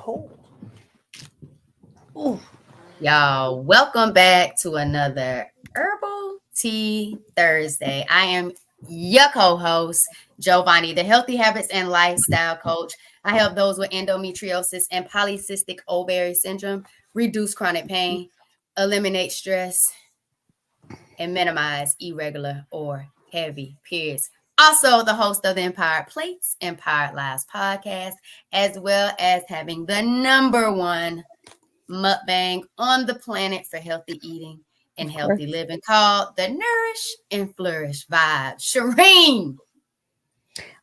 cold. Ooh. Y'all, welcome back to another Herbal Tea Thursday. I am your co-host, Giovanni, the Healthy Habits and Lifestyle Coach. I help those with endometriosis and polycystic ovary syndrome reduce chronic pain, eliminate stress, and minimize irregular or heavy periods. Also, the host of the Empowered Plates, Empowered Lives podcast, as well as having the number one mukbang on the planet for healthy eating and healthy living called the Nourish and Flourish Vibe. Shireen.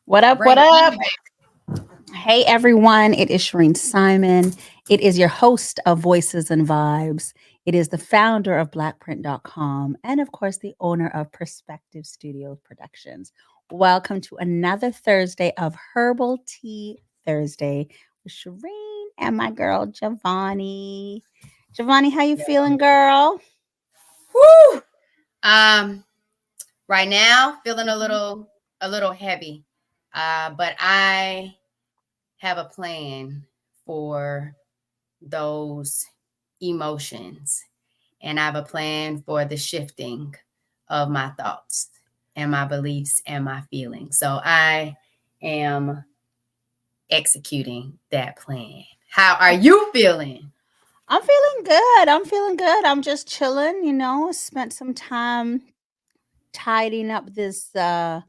What up? Bring What it up? back. Hey, everyone. It is Shireen Simon. It is your host of Voices and Vibes. It is the founder of blackprint.com and, of course, the owner of Perspective Studios Productions. Welcome to another Thursday of Herbal Tea Thursday with Shireen and my girl, Giovanni. Giovanni, how you feeling, girl? Woo! Right now, feeling a little heavy. But I have a plan for those emotions. And I have a plan for the shifting of my thoughts and my beliefs and my feelings. So I am executing that plan. How are you feeling? I'm feeling good. I'm just chilling. Spent some time tidying up the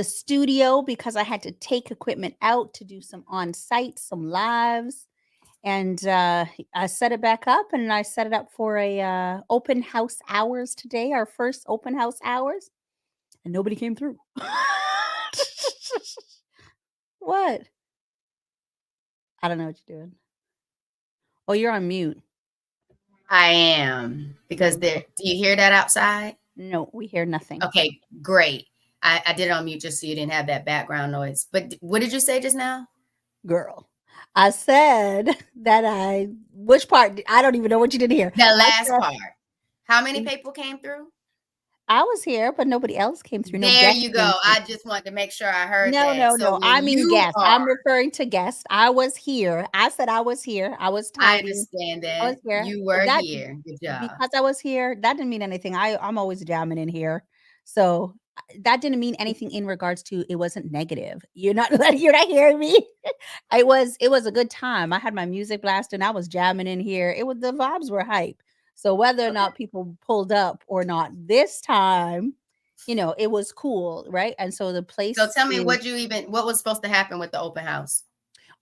studio because I had to take equipment out to do some some lives. And I set it back up and I set it up for a open house hours today, our first open house hours, and nobody came through. What? I don't know what you're doing. Oh, you're on mute. I am. Because do you hear that outside? No, we hear nothing. Okay, great. I did it on mute just so you didn't have that background noise. But what did you say just now? Girl, I said that which part? I don't even know what you didn't hear. The last part. How many people came through? I was here, but nobody else came through. No There guests you came go. through. I just wanted to make sure I heard No, that. no, So no. when I mean you guest. are, I'm referring to guest. I was here. I said I was here. I was I tidying. understand I was that here. you were That here. Good job. because I was here, that didn't mean anything. I'm always jamming in here. So that didn't mean anything in regards to it wasn't negative. You're not hearing me. It was a good time. I had my music blasting. I was jamming in here. The vibes were hype. So whether or Okay. not people pulled up or not this time, it was cool, right? And so the So place tell me is what was supposed to happen with the open house?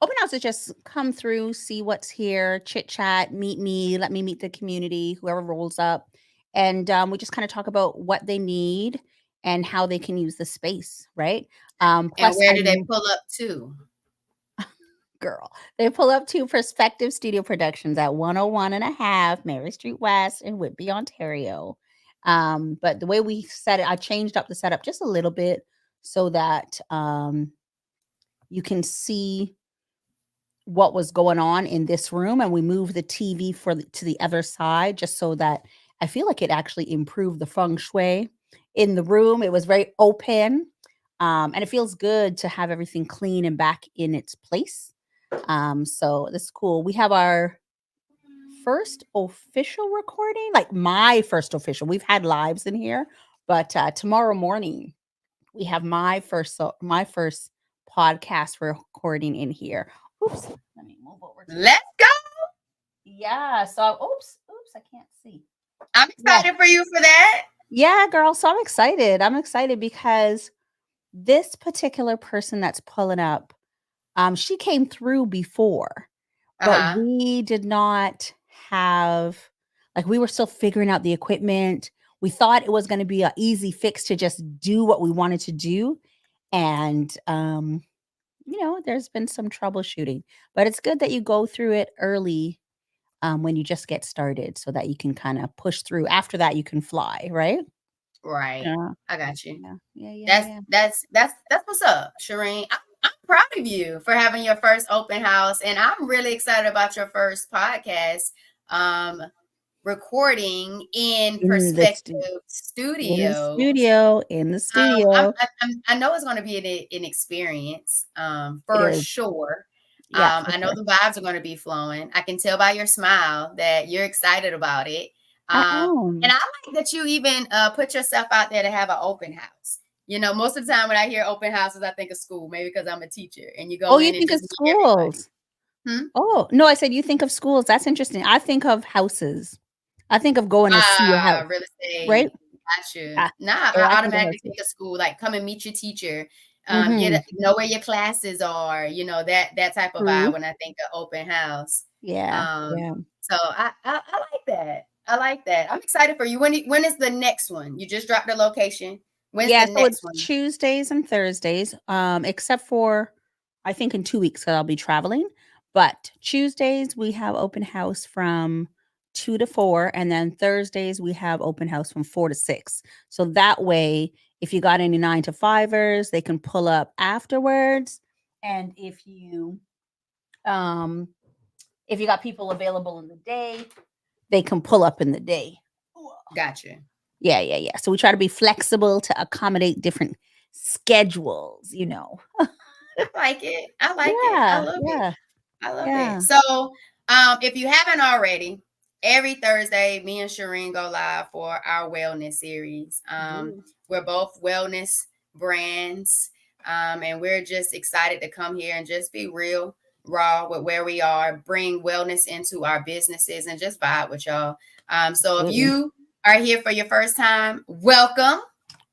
open house is just come through, see what's here, chit chat, meet me, let me meet the community, whoever rolls up, and we just kind of talk about what they need and how they can use the space, right? And Plus, where do they pull up to? girl, they pull up to Perspective Studio Productions at 101 and a half Mary Street West in Whitby, Ontario. But the way we set it, I changed up the setup just a little bit so that you can see what was going on in this room, and we moved the TV to the other side just so that I feel like it actually improved the feng shui in the room. It was very open, and it feels good to have everything clean and back in its place. So this is cool. We have our first official recording, like my first official. We've had lives in here, but tomorrow morning we have my first podcast recording in here. Oops, let me move over to Let's go. yeah. So oops, I can't see. I'm Yeah, excited for you for that. yeah, girl. So I'm excited. I'm excited because this particular person that's pulling up, she came through before, but Uh-huh. we did not have like we were still figuring out the equipment. We thought it was going to be an easy fix to just do what we wanted to do, and there's been some troubleshooting, but it's good that you go through it early when you just get started so that you can kind of push through. After that, you can fly, right? Right. Yeah. I got you. Yeah. Yeah. Yeah. That's Yeah. that's that's what's up, Shireen. I'm proud of you for having your first open house, and I'm really excited about your first podcast recording in In the Perspective stu- in the Studios. studio. In the studio. I know it's going to be an experience It for is. sure. Yeah, for I know sure. the vibes are going to be flowing. I can tell by your smile that you're excited about it. I Um, and am. I like that you even put yourself out there to have an open house. You know, most of the time when I hear open houses, I think of school, maybe because I'm a teacher and you Oh, go you in and think of just meet everybody. schools. Hmm? Oh, no, I said you think of schools. That's interesting. I think of houses. I think of going to see a house, Real right? estate. Gotcha. Ah, Nah, oh, I I think of automatically houses. think of school. Like, come and meet your teacher. Mhm. Know where your classes are. You know that type of vibe True. when I think of open house. Yeah, Um, yeah. so I like that. I like that. I'm excited for you. When is the next one? You just dropped the location. When's the Yeah, so next it's one? Tuesdays and Thursdays, except for I think in 2 weeks 'cause I'll be traveling. But Tuesdays, we have open house from 2 to 4, and then Thursdays, we have open house from 4 to 6. So that way, if you got any 9 to 5ers, they can pull up afterwards, and um, if you got people available in the day, they can pull up in the day. Gotcha. Yeah, yeah, yeah. So we try to be flexible to accommodate different schedules, you know. I like it. I like it. I Yeah, love it. yeah, I love yeah. it. So, if you haven't already, every Thursday, me and Shireen go live for our wellness series. Ooh, We're both wellness brands, and we're just excited to come here and just be real, raw with where we are, bring wellness into our businesses, and just vibe with y'all. So, if absolutely. you are here for your first time, welcome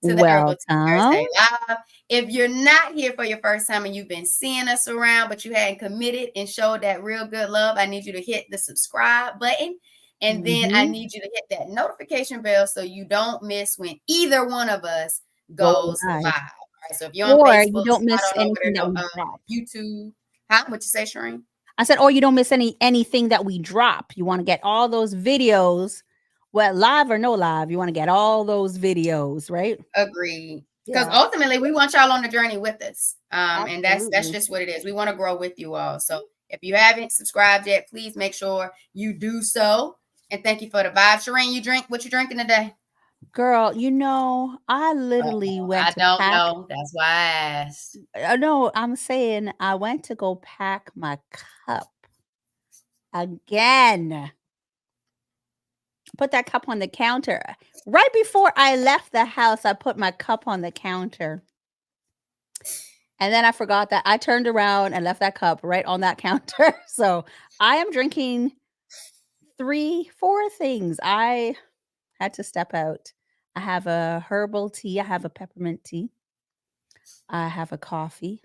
to the Herbal Tea Welcome. Thursday Live. If you're not here for your first time and you've been seeing us around, but you hadn't committed and showed that real good love, I need you to hit the subscribe button. And then I Mhm. need you to hit that notification bell so you don't miss when either one of us Go goes live. live. All right. So if you're on Or you Facebook, don't I miss don't know anything whether that no we drop. YouTube. Huh? What you say, Shireen? I said, or you don't miss anything that we drop. You want to get all those videos, well, live or no live, you want to get all those videos, right? Agreed. Because Yeah, ultimately, we want y'all on the journey with us, and that's absolutely. just what it is. We want to grow with you all. So if you haven't subscribed yet, please make sure you do so. And thank you for the vibe, Shireen. You drink what you drinking today? Girl, I literally went I to don't pack. know. That's why I asked. No, I'm saying I went to go pack my cup again. Put that cup on the counter. Right before I left the house, I put my cup on the counter. And then I forgot that I turned around and left that cup right on that counter. So I am drinking 3, 4 things. I had to step out. I have a herbal tea. I have a peppermint tea. I have a coffee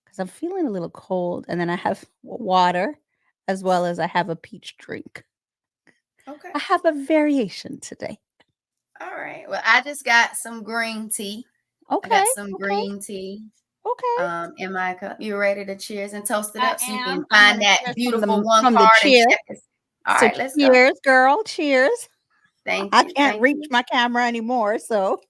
because I'm feeling a little cold. And then I have water as well as I have a peach drink. Okay. I have a variation today. All right. Well, I just got some green tea. I Okay. got some Okay. green tea Okay. in my cup. You ready to cheers and toast it I up so you can am. I'm find gonna that cheers beautiful one from the card and cheer. check us. All So right, let's go. cheers, girl. Cheers. Thank I you. can't Thank reach you. my camera anymore. So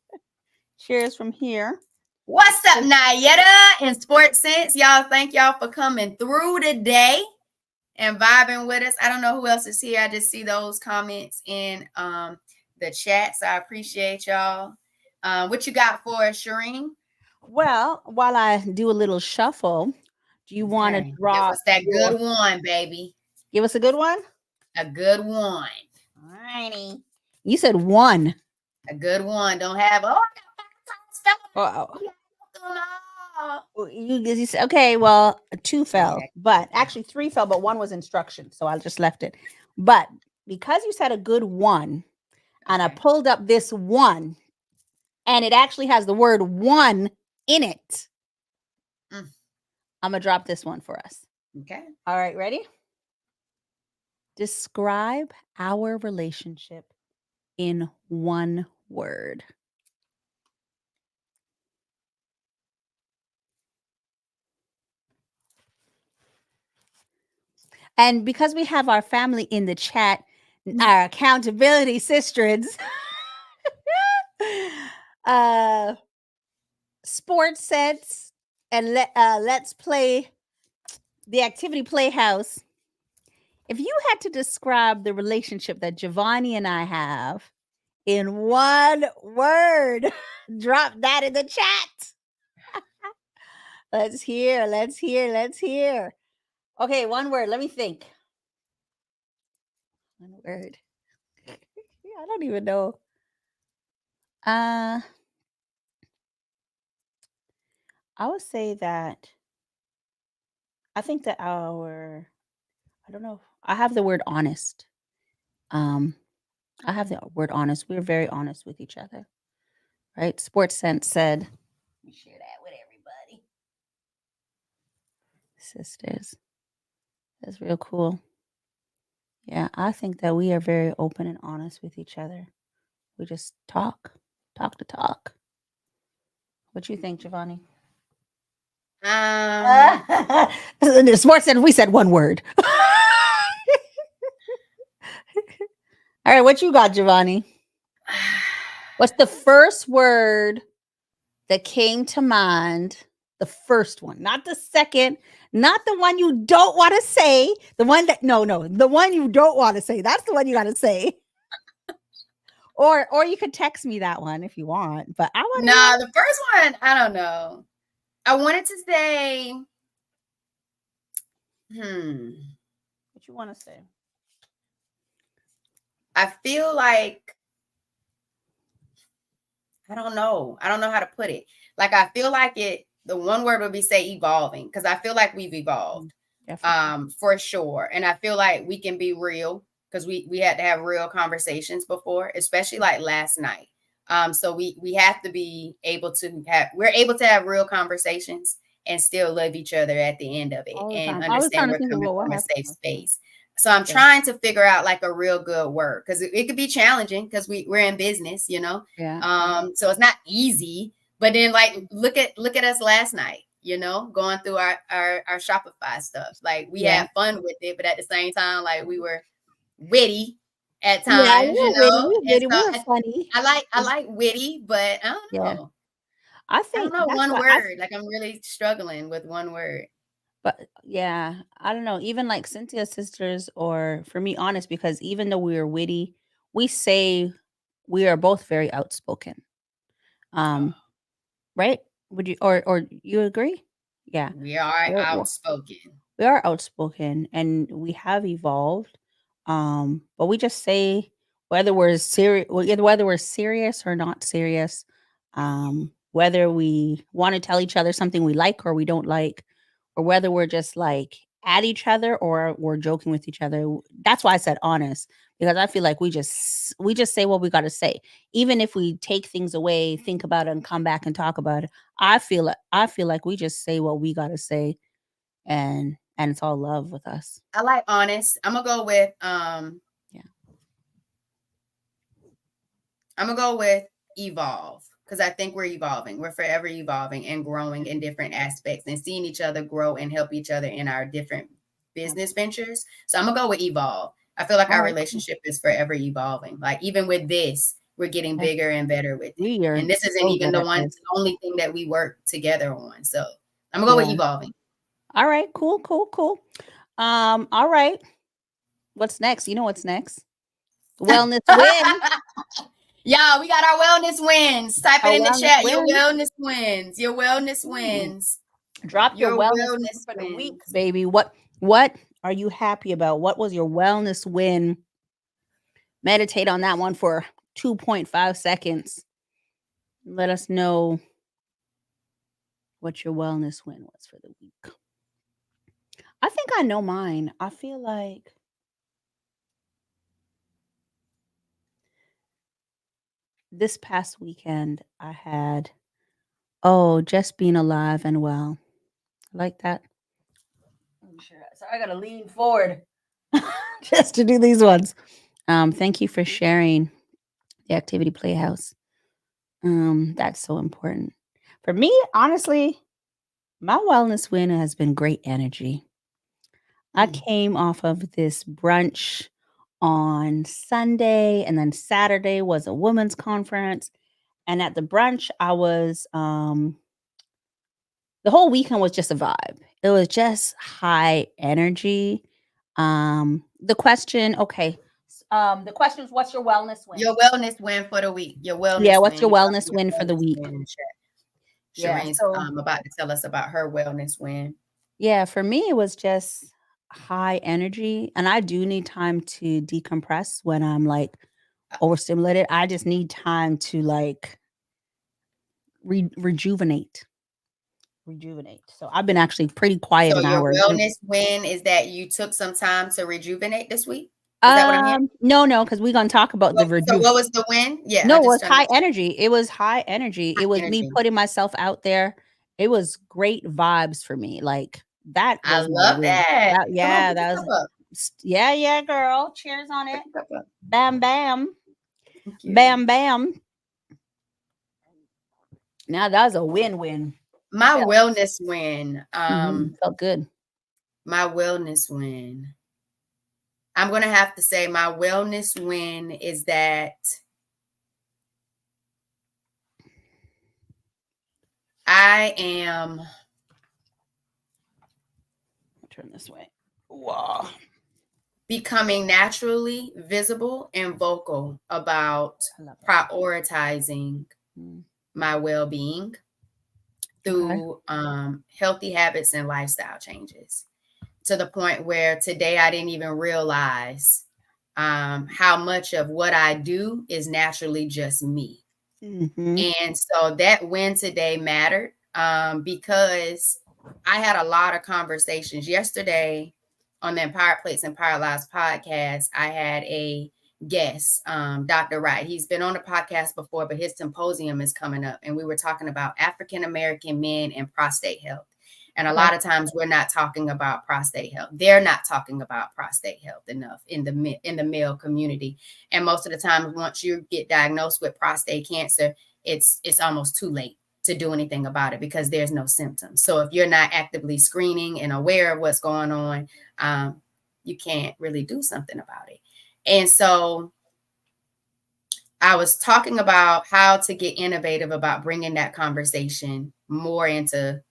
cheers from here. What's up, Nayetta in Sports Sense? Y'all, thank y'all for coming through today and vibing with us. I don't know who else is here. I just see those comments in the chat. So I appreciate y'all. What you got for us, Shireen? Well, while I do a little shuffle, do you want to Okay. Give drop us that your good one, baby. give us a good one? A good one. Alrighty. You said one. A good one. Don't have, oh, I got stuff. Oh, You gotta do them all. you said, okay, well, 2 Okay, fell, but actually 3 fell, but 1 was instruction. So I just left it. But because you said a good one, and I okay. pulled up this one, and it actually has the word one in it. Mm, I'm gonna drop this one for us. okay. All right, ready? Describe our relationship in one word. And because we have our family in the chat, our accountability sisters, uh, sports sets, and let's play the activity playhouse. If you had to describe the relationship that Giovanni and I have in one word, drop that in the chat. Let's hear. Let's hear. Let's hear. Okay, one word. Let me think. One word. I don't even know. Uh, I would say that I think that I don't know. I have the word honest. Um, I have the word honest. We're very honest with each other, right? Sports Sense said, let me share that with everybody. Sisters. That's real cool. Yeah, I think that we are very open and honest with each other. We just talk to talk. What you think, Giovanni? Um, The Sports Center, we said one word. All right, what you got, Giovanni? What's the first word that came to mind? The first one, not the second, not the one you don't want to say. The one that no, the one you don't want to say. That's the one you got to say. Or you could text me that one if you want. But I want to hear nah, the first one, I don't know. I wanted to say, what you want to say. I feel like I don't know. I don't know how to put it. Like I feel like the one word would be say evolving because I feel like we've evolved. Definitely. For sure. And I feel like we can be real because we had to have real conversations before, especially like last night. So we have to be able to we're able to have real conversations and still love each other at the end of it All the and time. I was trying understand to we're think of coming what from a happened. safe space. So I'm Yeah. trying to figure out like a real good word because it could be challenging because we're in business, you know. Yeah. So it's not easy, but then like look at us last night, you know, going through our Shopify stuff. Like we Yeah. had fun with it, but at the same time, like we were witty at Yeah, we times, you were witty. know. We were And witty. We so were funny. I like witty, but I don't Yeah. know. I I don't think know that's one what word. Like I'm really struggling with one word. but yeah, I don't know. Even like Cynthia's sisters, or for me, honest, because even though we are witty, we say we are both very outspoken. Oh, Um, right? Would you or you agree? Yeah. we are We're outspoken. we are outspoken and we have evolved. But we just say whether we're serious or not serious, whether we want to tell each other something we like or we don't like, or whether we're just like at each other or we're joking with each other. That's why I said honest, because I feel like we just say what we got to say, even if we take things away, think about it, and come back and talk about it. I feel like we just say what we got to say, and it's all love with us. I like honest. Yeah. I'm gonna go with evolve because I think we're evolving. We're forever evolving and growing in different aspects and seeing each other grow and help each other in our different Yeah. business ventures. So I'm gonna go with evolve. I feel like All our right. relationship is forever evolving. Like even with this, we're getting Yes, bigger and better with it. we are And this isn't so even good the at this. only thing that we work together on. So I'm gonna go with Yeah. evolving. All right. Cool. Cool. Cool. All right. What's next? You know what's next? Wellness win. Y'all, we got our wellness wins. Type it Our in the wellness chat. Your win. wellness wins. Your wellness Mm. wins. Drop your Your wellness win wellness for the week, wins. baby. What are you happy about? What was your wellness win? Meditate on that one for 2.5 seconds. Let us know what your wellness win was for the week. I think I know mine. I feel like this past weekend I had, just being alive and well. I like that. Sure. So I gotta lean forward just to do these ones. Thank you for sharing the activity playhouse. That's so important. For me, honestly, my wellness win has been great energy. I Mm. came off of this brunch on Sunday, and then Saturday was a women's conference. And at the brunch, I was the whole weekend was just a vibe. It was just high energy. The question is, what's your wellness win? Your wellness win for the week. Your Yeah, wellness what's win. your You drop wellness your win for the wellness week? win in chat. Yeah, Shireen's so about to tell us about her wellness win. yeah, for me it was just high energy, and I do need time to decompress when I'm like overstimulated. I just need time to like rejuvenate. Rejuvenate. So I've been actually pretty quiet So in your our group. wellness win is that you took some time to rejuvenate this week? Is that what I'm hearing? No, because we're gonna talk about the So reju. what was the win? Yeah, I No, it just was trying to high energy. It was high energy. It was me energy. putting myself out there. It was great vibes for me. Like that I was my love win. that. That Come on, yeah, put your that cup was up. yeah, yeah, girl. Cheers on Put it. your cup up. Bam, bam, Thank you. bam, bam. Now that was a win-win. It My felt wellness win. felt good. My wellness win. I'm gonna have to say my wellness win is that I am Turn this way. Wow. becoming naturally visible and vocal about I love it. prioritizing Mm, my well-being okay. through healthy habits and lifestyle changes, to the point where today I didn't even realize how much of what I do is naturally just me. Mm-hmm. And so that win today mattered, because I had a lot of conversations yesterday on the Empowered Plates and Power Lives podcast. I had a guest, Dr. Wright. He's been on the podcast before, but his symposium is coming up. And we were talking about African American men and prostate health. And a Okay. lot of times we're not talking about prostate health. They're not talking about prostate health enough in the male community. And most of the time, once you get diagnosed with prostate cancer, it's almost too late to do anything about it because there's no symptoms. So if you're not actively screening and aware of what's going on, you can't really do something about it. And so I was talking about how to get innovative about bringing that conversation more into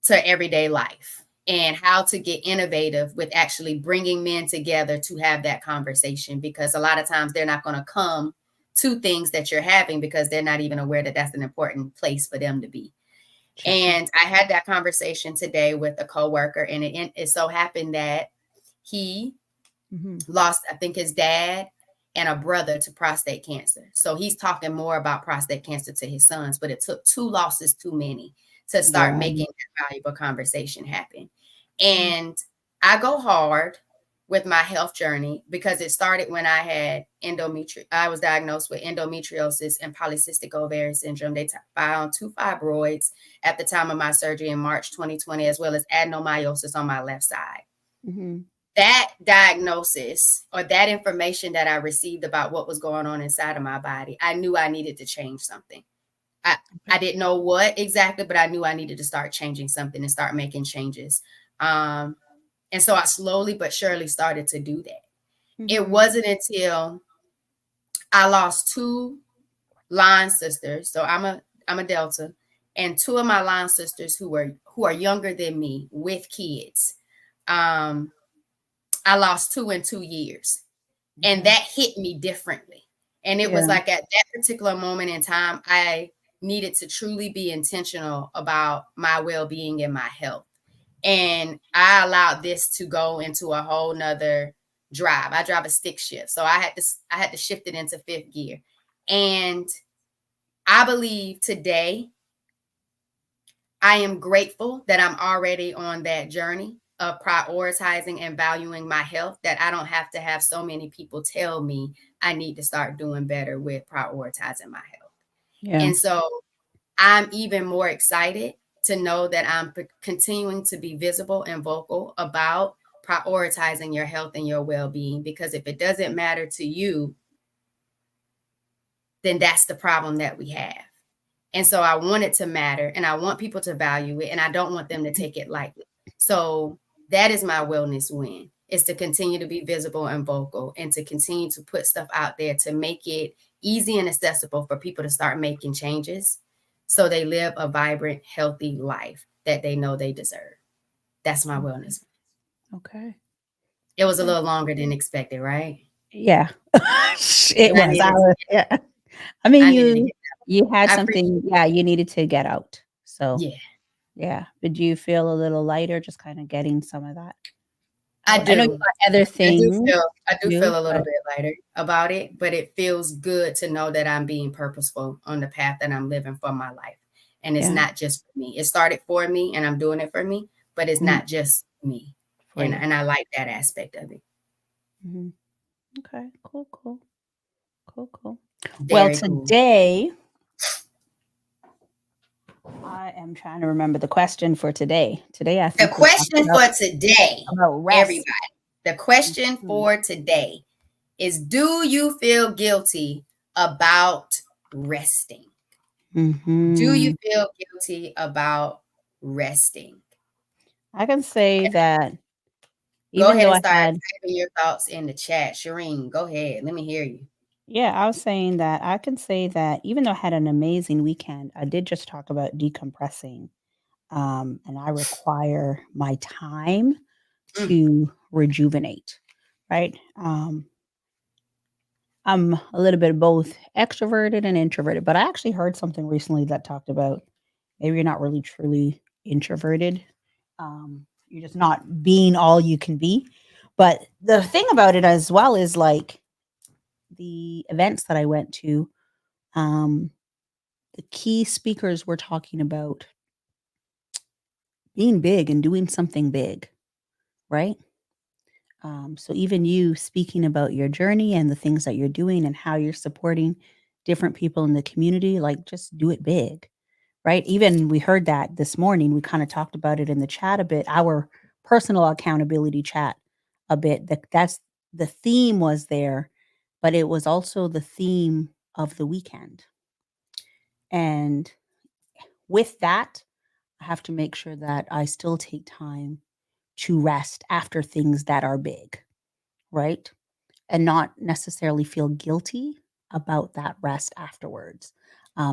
everyday life, and how to get innovative with actually bringing men together to have that conversation, because a lot of times they're not going to come to things that you're having because they're not even aware that that's an important place for them to be. Checking. And I had that conversation today with a coworker, and it so happened that he Mm-hmm. lost, I think, his dad and a brother to prostate cancer. So he's talking more about prostate cancer to his sons, but it took two losses too many to start Yeah. making that valuable conversation happen. And I go hard with my health journey because it started when I had I was diagnosed with endometriosis and polycystic ovarian syndrome. They found 2 fibroids at the time of my surgery in March 2020, as well as adenomyosis on my left side. Mm-hmm. That diagnosis or that information that I received about what was going on inside of my body, I knew I needed to change something. I didn't know what exactly, but I knew I needed to start changing something and start making changes. And so I slowly but surely started to do that. It Mm-hmm. wasn't until I lost two line sisters. So I'm a Delta, and two of my line sisters who are younger than me with kids. Um, I lost two in 2 years. And Okay. that hit me differently. And it was Yeah. like at that particular moment in time, I needed to truly be intentional about my well-being and my health. And I allowed this to go into a whole nother drive. I drive a stick shift. So I had to shift it into fifth gear. And I believe today I am grateful that I'm already on that journey of prioritizing and valuing my health, that I don't have to have so many people tell me I need to start doing better with prioritizing my health. Yeah. And so I'm even more excited to know that I'm continuing to be visible and vocal about prioritizing your health and your well-being, because if it doesn't matter to you, then that's the problem that we have. And so I want it to matter, and I want people to value it, and I don't want them to take it lightly. So that is my wellness win, is to continue to be visible and vocal, and to continue to put stuff out there to make it easy and accessible for people to start making changes so they live a vibrant, healthy life that they know they deserve. That's my wellness. Okay. It was a little longer than expected, right? Yeah. It And was. Yeah. I mean, I needed to get you had I appreciate something, yeah, you needed to get out. So, yeah. yeah. Did you feel a little lighter just kind of getting some of that? I I know you do. got other things I to do do, feel a little but bit lighter about it, but it feels good to know that I'm being purposeful on the path that I'm living for my life. And it's yeah, not just for me. It started for me and I'm doing it for me, but it's mhm, not just me. for you. And I like that aspect of it. Mhm. Okay, cool, cool, cool, cool. Well, Very cool. today I am trying to remember the question for today. Today, I The think we talked question for today, about rest. everybody, the question Mhm. for today is, do you feel guilty about resting? Do you Mhm. feel guilty about resting? I can say that Go even ahead though and I start had, typing your thoughts in the chat. Shireen, go ahead. Let me hear you. yeah, I was saying that I can say that even though I had an amazing weekend, I did just talk about decompressing. And I require my time Mm, to rejuvenate, right? I'm a little bit both extroverted and introverted, but I actually heard something recently that talked about maybe you're not really truly introverted. You're just not being all you can be. But the thing about it as well is like the events that I went to, um, the key speakers were talking about being big and doing something big, right? So even you speaking about your journey and the things that you're doing and how you're supporting different people in the community, like just do it big, right? Even we heard that this morning. We kind of talked about it in the chat a bit, our personal accountability chat a bit. That's the theme was there, but it was also the theme of the weekend. And with that, I have to make sure that I still take time to rest after things that are big, right? And not necessarily feel guilty about that rest afterwards.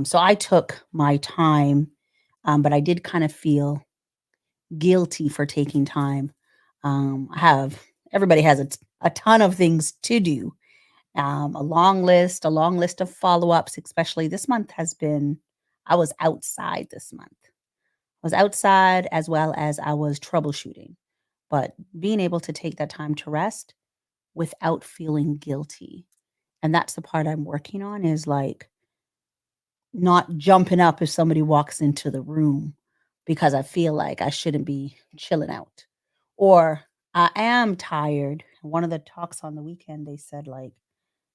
So I took my time, but I did kind of feel guilty for taking time. I have everybody has a ton of things to do. A long list of follow ups. Especially this month has been. I was outside this month. I was outside as well as I was troubleshooting. But being able to take that time to rest without feeling guilty. And that's the part I'm working on is like not jumping up if somebody walks into the room because I feel like I shouldn't be chilling out. Or I am tired. One of the talks on the weekend, they said like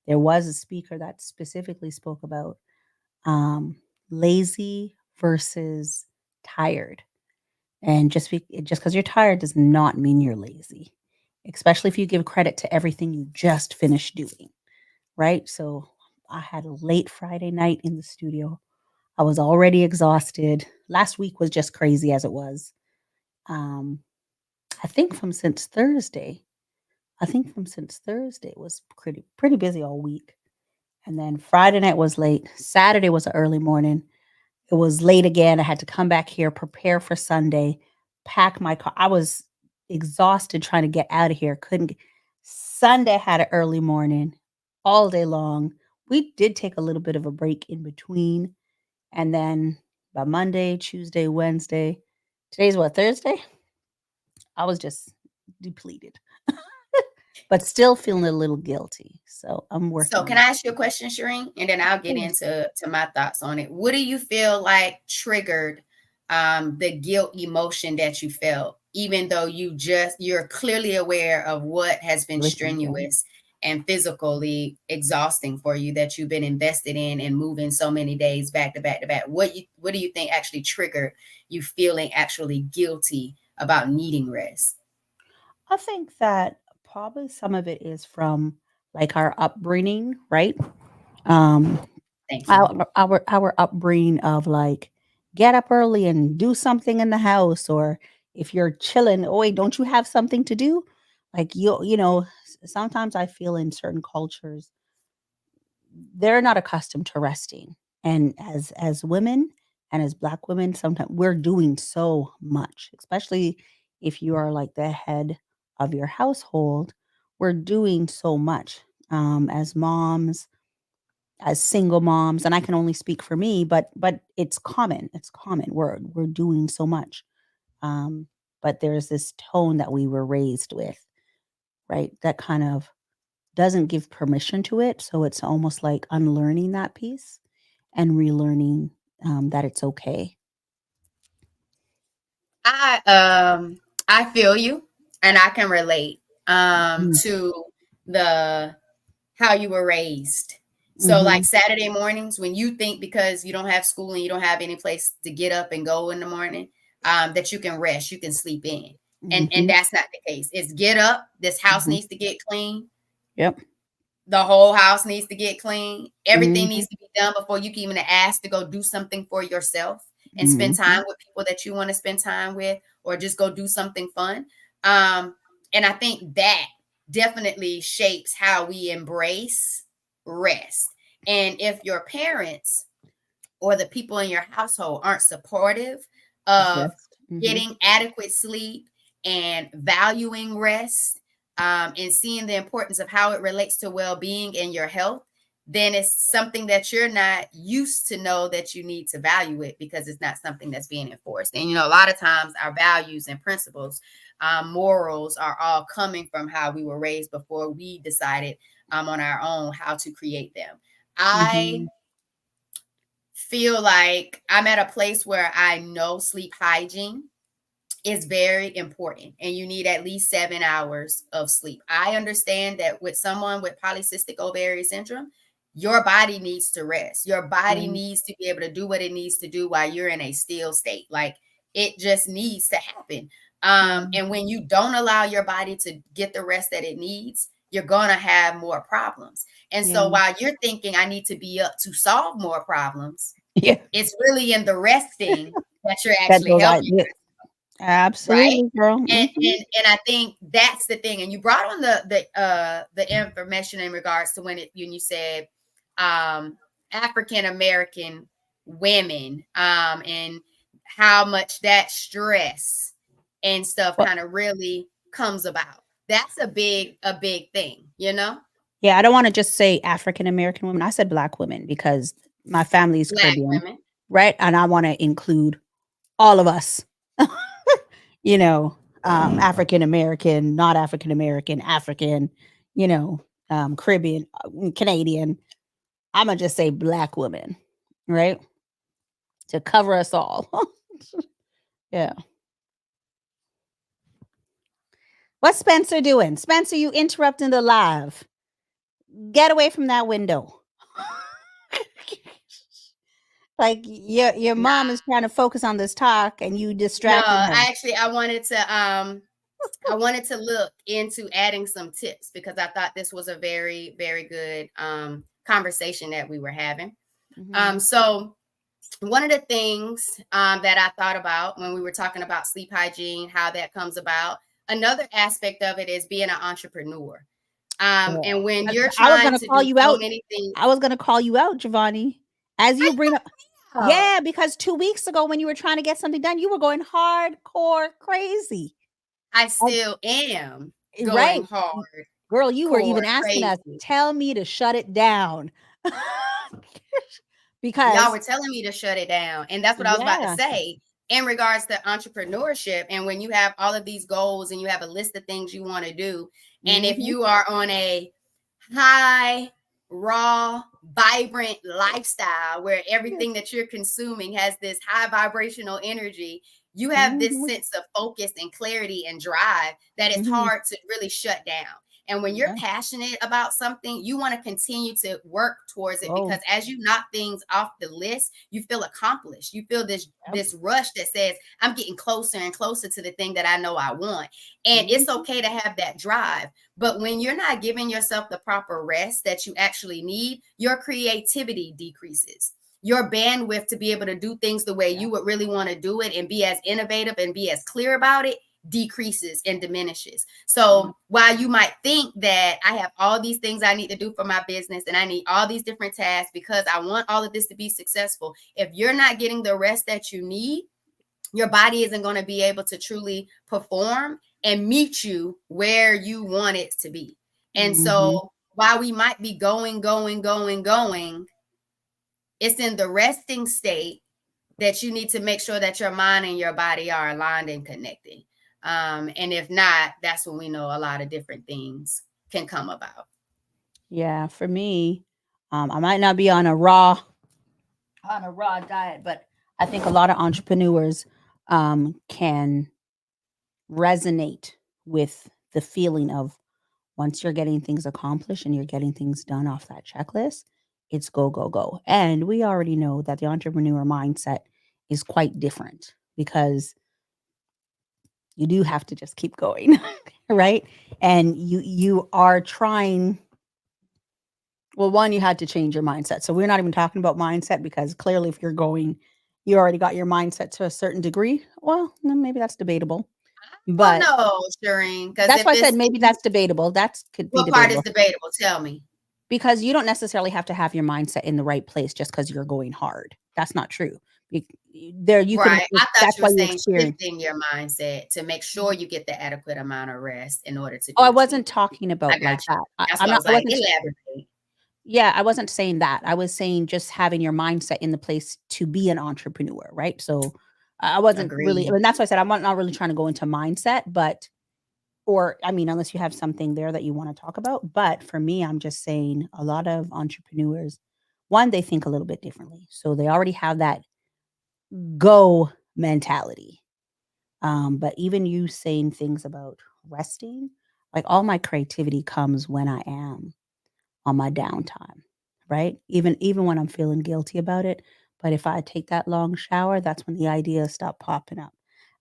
there was a speaker that specifically spoke about um, lazy versus tired. And just because you're tired does not mean you're lazy, especially if you give credit to everything you just finished doing, right? So I had a late Friday night in the studio. I was already exhausted. Last week was just crazy as it was. Um, I think from since Thursday, it was pretty busy all week. And then Friday night was late. Saturday was an early morning. It was late again. I had to come back here, prepare for Sunday, pack my car. I was exhausted trying to get out of here. Couldn't get Sunday had an early morning all day long. We did take a little bit of a break in between. And then by Monday, Tuesday, Wednesday, today's what, Thursday? I was just depleted, but still feeling a little guilty. So I'm So, working can on I that. ask you a question, Shireen? And then I'll Of get course. into my thoughts on it. What do you feel like triggered the guilt emotion that you felt, even though you're clearly aware of what has been Everything. strenuous and physically exhausting for you that you've been invested in and moving so many days back to back to back? What do you think actually triggered you feeling actually guilty about needing rest? I think that probably some of it is from like our upbringing, right? Um, Thank you. our upbringing of like get up early and do something in the house, or if you're chilling, oh wait, don't you have something to do? Like sometimes I feel in certain cultures they're not accustomed to resting, and as women and as Black women, sometimes we're doing so much, especially if you are like the head of your household. We're doing so much as moms, as single moms, and I can only speak for me, but it's common. We're doing so much, um, but there's this tone that we were raised with. right? That kind of doesn't give permission to it. So it's almost like unlearning that piece and relearning that it's okay. I feel you, and I can relate Mm-hmm. to the how you were raised. So Mm-hmm. like Saturday mornings when you think because you don't have school and you don't have any place to get up and go in the morning, that you can rest, you can sleep in. And Mm-hmm. that's not the case. It's get up, this house Mm-hmm. needs to get clean. Yep. The whole house needs to get clean. Everything Mm-hmm. needs to be done before you can even ask to go do something for yourself and spend Mm-hmm. time with people that you want to spend time with, or just go do something fun. Um, and I think that definitely shapes how we embrace rest. And if your parents or the people in your household aren't supportive Of of rest. Mm-hmm. getting adequate sleep and valuing rest, and seeing the importance of how it relates to well-being and your health, then it's something that you're not used to know that you need to value it because it's not something that's being enforced. And a lot of times our values and principles, morals are all coming from how we were raised before we decided on our own how to create them. I Mm-hmm. feel like I'm at a place where I know sleep hygiene is very important and you need at least 7 hours of sleep. I understand that with someone with polycystic ovary syndrome, your body needs to rest. Your body Right. needs to be able to do what it needs to do while you're in a still state. Like it just needs to happen. Right. And when you don't allow your body to get the rest that it needs, you're going to have more problems. And Yeah. so while you're thinking, I need to be up to solve more problems, Yeah. it's really in the resting that you're That actually those are helping, yeah. right? Absolutely, girl. And Mm-hmm. and I think that's the thing. And you brought on the information in regards to when you said African American women, and how much that stress and stuff Well, kind of really comes about. That's a big thing, you know? yeah, I don't want to just say African American women. I said Black women because my family is Black Caribbean, women. right? And I want to include all of us. you know, African American, not African American, African, you know, Caribbean, Canadian. I'm gonna just say Black women, right? To cover us all. yeah. What's Spencer doing? Spencer, you interrupting the live. Get away from that window. Like your mom is trying to focus on this talk and you No, distracting her. I wanted to look into adding some tips because I thought this was a very, very good conversation that we were having. Mhm. So one of the things that I thought about when we were talking about sleep hygiene, how that comes about, another aspect of it is being an entrepreneur. And when you're I was trying gonna to call do you so out. many things, I was gonna call you out, Giovanni. As you bring up I yeah, because 2 weeks ago when you were trying to get something done, you were going hardcore crazy. I And still am right. going hard, Girl, you were core even asking us, crazy. "Tell me to shut it down." Y'all Because were telling me to shut it down. And that's what I was about to yeah. say in regards to entrepreneurship. And when you have all of these goals and you have a list of things you want to do, and if Mhm. you are on a high, raw, vibrant lifestyle where Yeah. everything that you're consuming has this high vibrational energy, you have this Mhm. sense of focus and clarity and drive that it's Mhm. hard to really shut down. And when you're Yeah. passionate about something, you want to continue to work towards it Oh, because as you knock things off the list, you feel accomplished. You feel this yep. this rush that says, I'm getting closer and closer to the thing that I know I want. And it's Mhm. okay to have that drive. But when you're not giving yourself the proper rest that you actually need, your creativity decreases. Your bandwidth to be able to do things the way Yeah. you would really want to do it and be as innovative and be as clear about it decreases and diminishes. Yeah. So while you might think that I have all these things I need to do for my business and I need all these different tasks because I want all of this to be successful, if you're not getting the rest that you need, your body isn't going to be able to truly perform and meet you where you want it to be. And Mhm. so while we might be going, it's in the resting state that you need to make sure that your mind and your body are aligned and connected. And if not, that's when we know a lot of different things can come about. Yeah, for me, I might not be on a raw diet, but I think a lot of entrepreneurs can resonate with the feeling of once you're getting things accomplished and you're getting things done off that checklist, it's go, go, go. And we already know that the entrepreneur mindset is quite different because you do have to just keep going, right? And you are trying. Well, one, you had to change your mindset. So we're not even talking about mindset because clearly, if you're going, you already got your mindset to a certain degree. Well, then maybe that's debatable. Oh But no, Shireen, because that's if why I said it's if maybe you, that's debatable. That could be what part is debatable debatable? Tell me. because you don't necessarily have to have your mindset in the right place just because you're going hard. That's not true. You, there, you can. Right. I thought That's you were why you saying experience. shifting your mindset to make sure you get the adequate amount of rest in order to Oh, I do the sleep. wasn't talking I about like got you. that. That's I'm what I not. was I like, wasn't. elaborate. Yeah, I wasn't saying that. I was saying just having your mindset in the place to be an entrepreneur, right? So I wasn't really, I Agreed. mean, that's why I said I'm not really trying to go into mindset, but, or I mean, unless you have something there that you want to talk about. But for me, I'm just saying a lot of entrepreneurs, one, they think a little bit differently. So they already have that go mentality. But even you saying things about resting, like all my creativity comes when I am on my downtime, right? Even when I'm feeling guilty about it, but if I take that long shower, that's when the ideas stop popping up.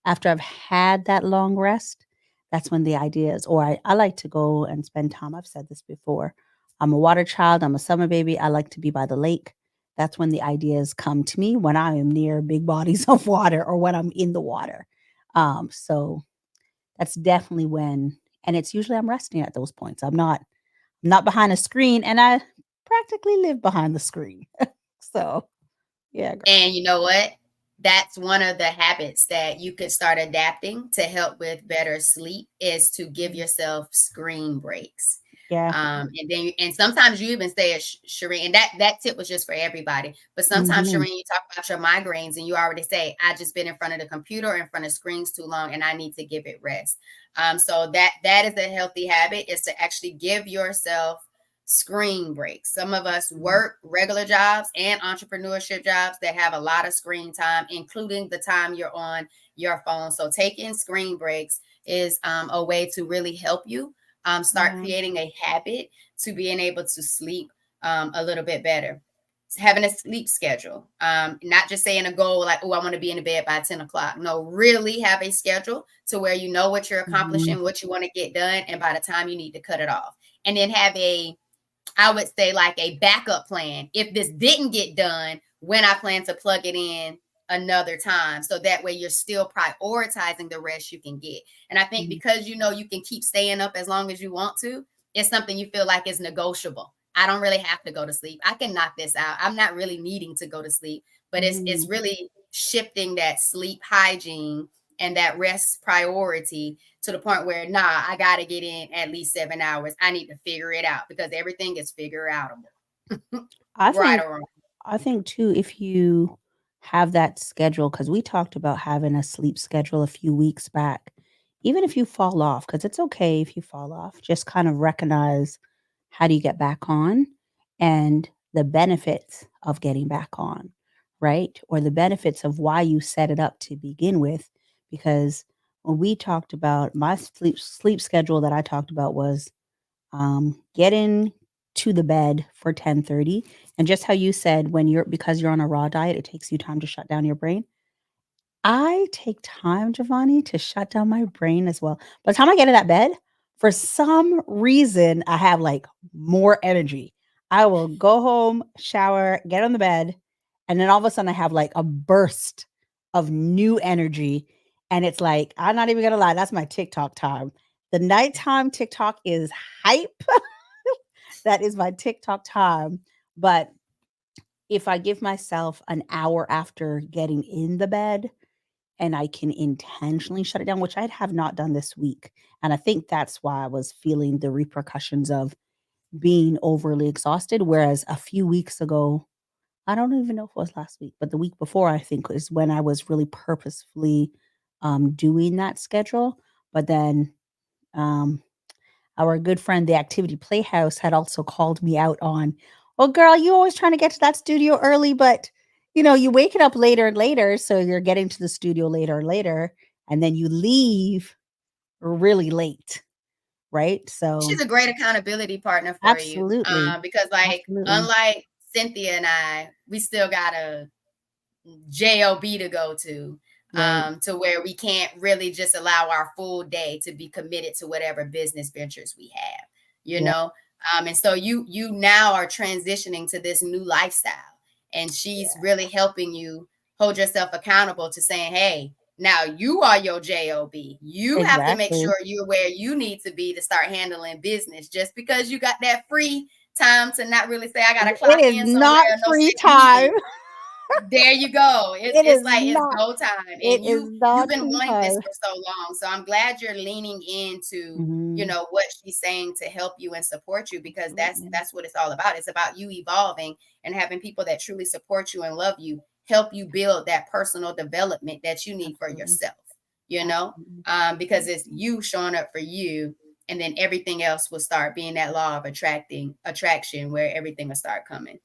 After I've had that long rest, that's when the ideas or I like to go and spend time. I've said this before. I'm a water child, I'm a summer baby. I like to be by the lake. That's when the ideas come to me when I am near big bodies of water or when I'm in the water. So that's definitely when, and it's usually I'm resting at those points. I'm not behind a screen, and I practically live behind the screen. So, yeah, girl. And you know what? That's one of the habits that you could start adapting to help with better sleep is to give Mhm. yourself screen breaks. Yeah. And then and sometimes you even say, Shireen, and that tip was just for everybody. But sometimes, Mhm. Shireen, you talk about your migraines and you already say, I just been in front of the computer or in front of screens too long and I need to give it rest. So that is a healthy habit is to actually give yourself screen breaks. Some of us Mhm. work regular jobs and entrepreneurship jobs that have a lot of screen time, including the time you're on your phone. So taking screen breaks is a way to really help you start Yeah. creating a habit to being able to sleep a little bit better. Having a sleep schedule, not just saying a goal like, oh, I want to be in the bed by 10 o'clock. No, really have a schedule to where you know what you're Mhm. accomplishing, what you want to get done, and by the time you need to cut it off. And then have I would say like a backup plan. If this didn't get done, when I plan to plug it in another time. So that way you're still prioritizing the rest you can get. And I think Mhm. because you know you can keep staying up as long as you want to, it's something you feel like is negotiable. I don't really have to go to sleep. I can knock this out. I'm not really needing to go to sleep, but it's Mhm. really shifting that sleep hygiene and that rest priority to the point where I gotta get in at least 7 hours. I need to figure it out because everything is figure outable. I Right think or wrong. I think too, if you have that schedule, because we talked about having a sleep schedule a few weeks back, even if you fall off, because it's okay if you fall off, just kind of recognize how do you get back on and the benefits of getting back on, right? Or the benefits of why you set it up to begin with. Because when we talked about my sleep schedule that I talked about was get in to the bed for 10:30, and just how you said when you're because you're on a raw diet, it takes you time to shut down your brain. I take time, Giovanni, to shut down my brain as well. By the time I get in that bed, for some reason, I have, like, more energy. I will go home, shower, get on the bed, and then all of a sudden, I have, like, a burst of new energy, and it's like, I'm not even gonna lie, that's my TikTok time. The nighttime TikTok is hype. That is my TikTok time, but if I give myself an hour after getting in the bed and I can intentionally shut it down, which I have not done this week. And I think that's why I was feeling the repercussions of being overly exhausted. Whereas a few weeks ago, I don't even know if it was last week, but the week before, I think is when I was really purposefully doing that schedule. But then um, our good friend, the Activity Playhouse, had also called me out on, "Well, girl, you always trying to get to that studio early, but you wake it up later and later, so you're getting to the studio later and later, and then you leave really late, right?" So She's a great accountability partner for you, absolutely, because, like, absolutely, unlike Cynthia and I, we still got a job to go right, to where we can't really just allow our full day to be committed to whatever business ventures we have, you yeah, know. And so you now are transitioning to this new lifestyle, and she's yeah, really helping you hold yourself accountable to saying, hey, now you are your job. You have to make exactly. sure you're where you need to be to start handling business. Just because you got that free time to not really say I gotta It clock is in somewhere, not or no free say time. meeting. There you go. It's It is it's like it's not. go time, It and is you've not been free wanting this time. for so long. So I'm glad you're leaning into Mhm, what she's saying to help you and support you, because that's absolutely, that's what it's all about. It's about you evolving and having people that truly support you and love you help you build that personal development that you need for absolutely, yourself. absolutely. Because it's you showing up for you, and then everything else will start being that law of attraction where everything will start coming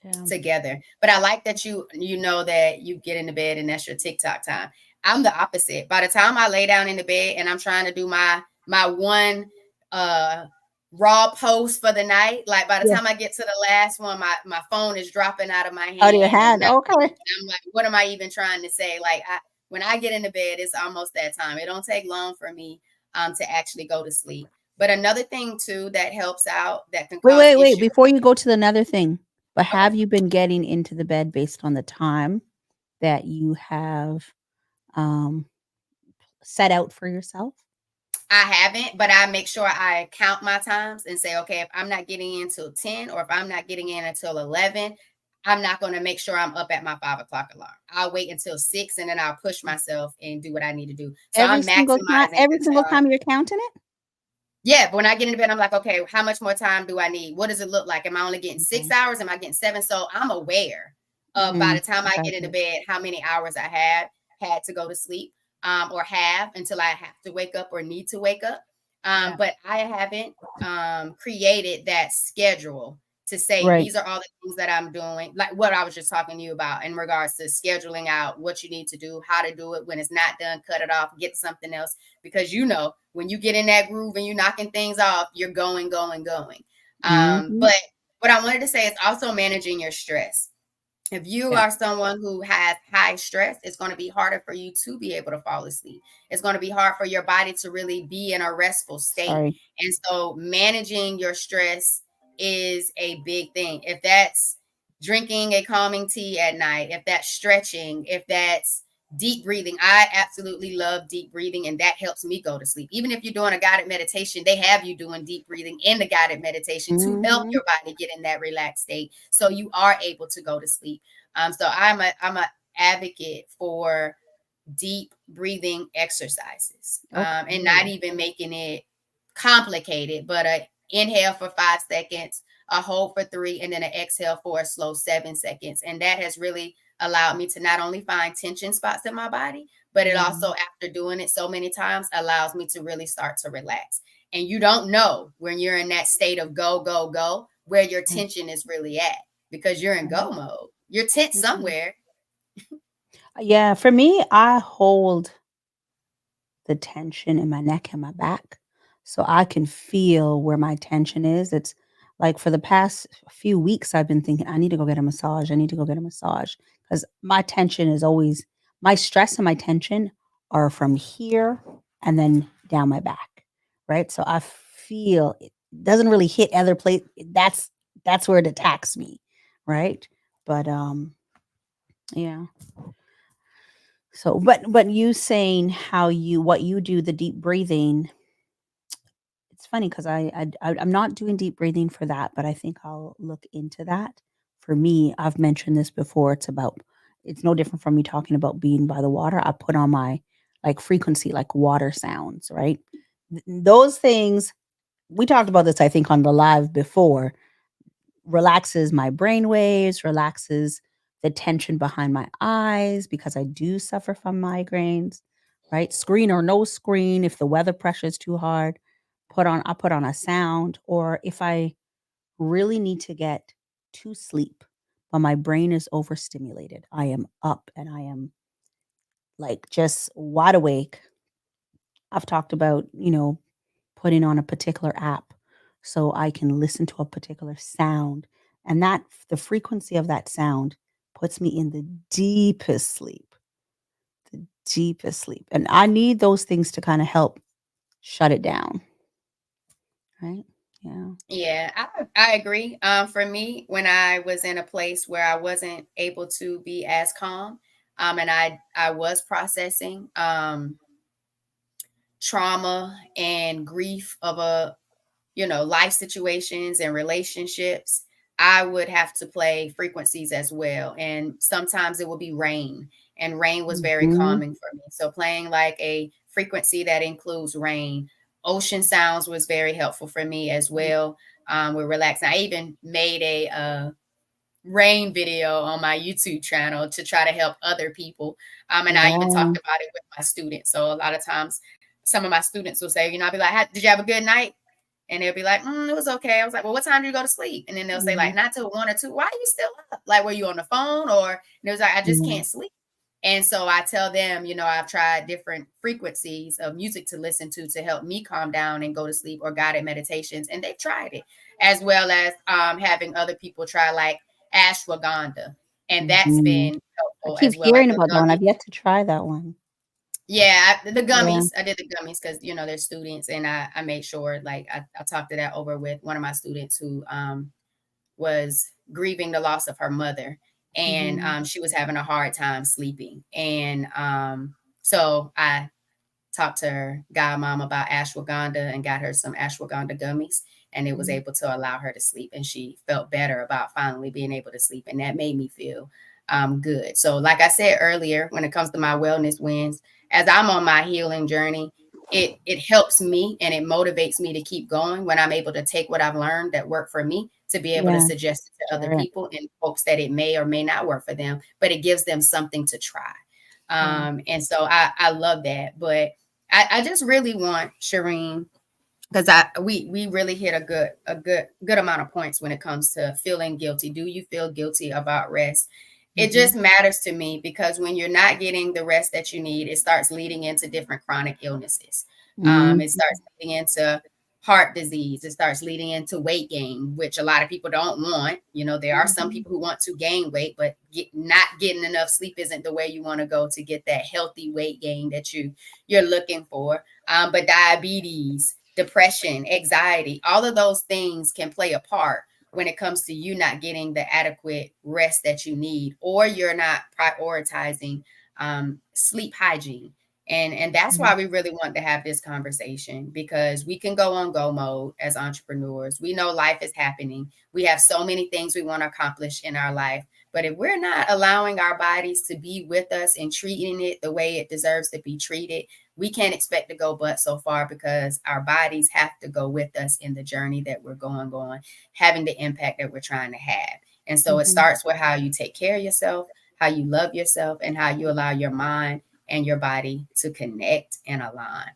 Yeah. together. But I like that you know that you get into bed and that's your TikTok time. I'm the opposite. By the time I lay down in the bed and I'm trying to do my one uh raw post for the night, like by the Yeah. time I get to the last one, my phone is dropping out of my Out of your hand and hand. nothing. Okay. I'm like, what am I even trying to say? Like when I get into bed, it's almost that time. It don't take long for me to actually go to sleep. But another thing too that helps out that can Wait, cause wait, wait. issue. Before you go to the another thing, but Okay. have you been getting into the bed based on the time that you have um set out for yourself? I haven't, but I make sure I count my times and say, okay, if I'm not getting in until 10 or if I'm not getting in until 11, I'm not going to make sure I'm up at my 5 o'clock alarm. I'll wait until 6 and then I'll push myself and do what I need to do. So I'm maximizing Every the single time. time you're counting it? Yeah, but when I get into bed, I'm like, okay, how much more time do I need? What does it look like? Am I only getting Okay. 6 hours? Am I getting seven? So I'm aware of by the Mhm. time I get into Gotcha. bed, how many hours I had to go to sleep, or have until I have to wake up or need to wake up. Yeah. But I haven't created that schedule to say Right. these are all the things that I'm doing, like what I was just talking to you about in regards to scheduling out what you need to do, how to do it. When it's not done, cut it off, get something else, because when you get in that groove and you're knocking things off, you're going, going, going. Mhm. But what I wanted to say is also managing your stress. If you Yeah. are someone who has high stress, it's going to be harder for you to be able to fall asleep. It's going to be hard for your body to really be in a restful state. Sorry. And so managing your stress is a big thing. If that's drinking a calming tea at night, if that's stretching, if that's deep breathing, I absolutely love deep breathing, and that helps me go to sleep. Even if you're doing a guided meditation, they have you doing deep breathing in the guided meditation to help Mhm. your body get in that relaxed state so you are able to go to sleep. So I'm a advocate for deep breathing exercises, and not Okay. even making it complicated, but a inhale for 5 seconds, a hold for three, and then an exhale for a slow 7 seconds. And that has really allowed me to not only find tension spots in my body, but it Yeah. also, after doing it so many times, allows me to really start to relax. And you don't know when you're in that state of go, go, go, where your Mm, tension is really at, because you're in right. go mode. You're tense Mhm. somewhere. Yeah, for me, I hold the tension in my neck and my back so I can feel where my tension is. It's like for the past few weeks, I've been thinking, I need to go get a massage. I need to go get a massage because my tension is always, my stress and my tension are from here and then down my back. Right. So I feel it doesn't really hit other place. That's where it attacks me. Right. But yeah. So but you saying how you what you do, the deep breathing, it's funny because I'm not doing deep breathing for that, but I think I'll look into that. For me, I've mentioned this before. It's no different from me talking about being by the water. I put on my like frequency, like water sounds, right? Those things we talked about this, I think, on the live before. Relaxes my brain waves, relaxes the tension behind my eyes because I do suffer from migraines, right? Screen or no screen. If the weather pressure is too hard, I put on a sound. Or if I really need to get to sleep, but my brain is overstimulated, I am up and I am like just wide awake. I've talked about, putting on a particular app so I can listen to a particular sound. And the frequency of that sound puts me in the deepest sleep. And I need those things to kind of help shut it down. Right. Yeah. Yeah, I agree. For me, when I was in a place where I wasn't able to be as calm, and I was processing trauma and grief of a life situations and relationships, I would have to play frequencies as well. And sometimes it would be rain, and rain was very Mhm. calming for me. So playing like a frequency that includes rain, ocean sounds was very helpful for me as Mm. well. With relaxing, I even made a rain video on my YouTube channel to try to help other people. And I even Yeah. talked about it with my students. So a lot of times, some of my students will say, I'll be like, "Did you have a good night?" And they'll be like, it was okay. I was like, well, what time did you go to sleep? And then they'll say, Mhm. like, not till 1 or 2. Why are you still up? Like, were you on the phone? Or, and it was like, I just Yeah. can't sleep. And so I tell them, I've tried different frequencies of music to listen to help me calm down and go to sleep, or guided meditations. And they've tried it, as well as having other people try like ashwagandha. And that's Mhm. been I helpful keep as well. Like hearing the about that one. gummies. I've yet to try that one. Yeah, the Yeah. gummies. I did the gummies because they're students, and I made sure like I talked to that over with one of my students who was grieving the loss of her mother, and Mhm. she was having a hard time sleeping, and so I talked to her godmom about ashwagandha and got her some ashwagandha gummies, and it was Mhm. able to allow her to sleep, and she felt better about finally being able to sleep, and that made me feel good. So like I said earlier, when it comes to my wellness wins, as I'm on my healing journey, it helps me and it motivates me to keep going when I'm able to take what I've learned that worked for me to be able to Yeah. suggest it to other Share it. people in hopes that it may or may not work for them, but it gives them something to try. Yeah. And so I love that. But I just really want Shireen, because we really hit a good amount of points when it comes to feeling guilty. Do you feel guilty about rest? It Mhm. just matters to me because when you're not getting the rest that you need, it starts leading into different chronic illnesses. It Mhm. starts leading into heart disease. It starts leading into weight gain, which a lot of people don't want. There are some Mhm. people who want to gain weight, but not getting enough sleep isn't the way you want to go to get that healthy weight gain that you're looking for. But diabetes, depression, anxiety, all of those things can play a part when it comes to you not getting the adequate rest that you need, or you're not prioritizing sleep hygiene. And that's Mhm. why we really want to have this conversation, because we can go on go mode as entrepreneurs. We know life is happening. We have so many things we want to accomplish in our life. But if we're not allowing our bodies to be with us and treating it the way it deserves to be treated, we can't expect to go but so far, because our bodies have to go with us in the journey that we're going, having the impact that we're trying to have. And so it Mhm. starts with how you take care of yourself, how you love yourself, and how you allow your mind and your body to connect and align.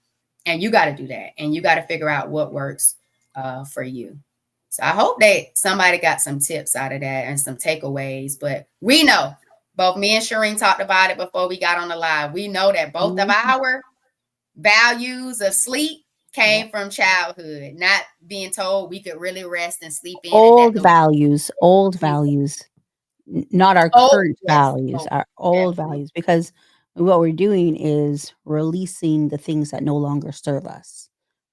And you got to do that. And you got to figure out what works for you. So I hope that somebody got some tips out of that and some takeaways. But we know, both me and Shireen talked about it before we got on the live. We know that both of Mhm. our values of sleep Yep. came from childhood, not being told we could really rest and sleep in, and that Old those values, old things. values. Not our Oh, current yes. values, Oh, our old definitely. values, because what we're doing is releasing the things that no longer serve us,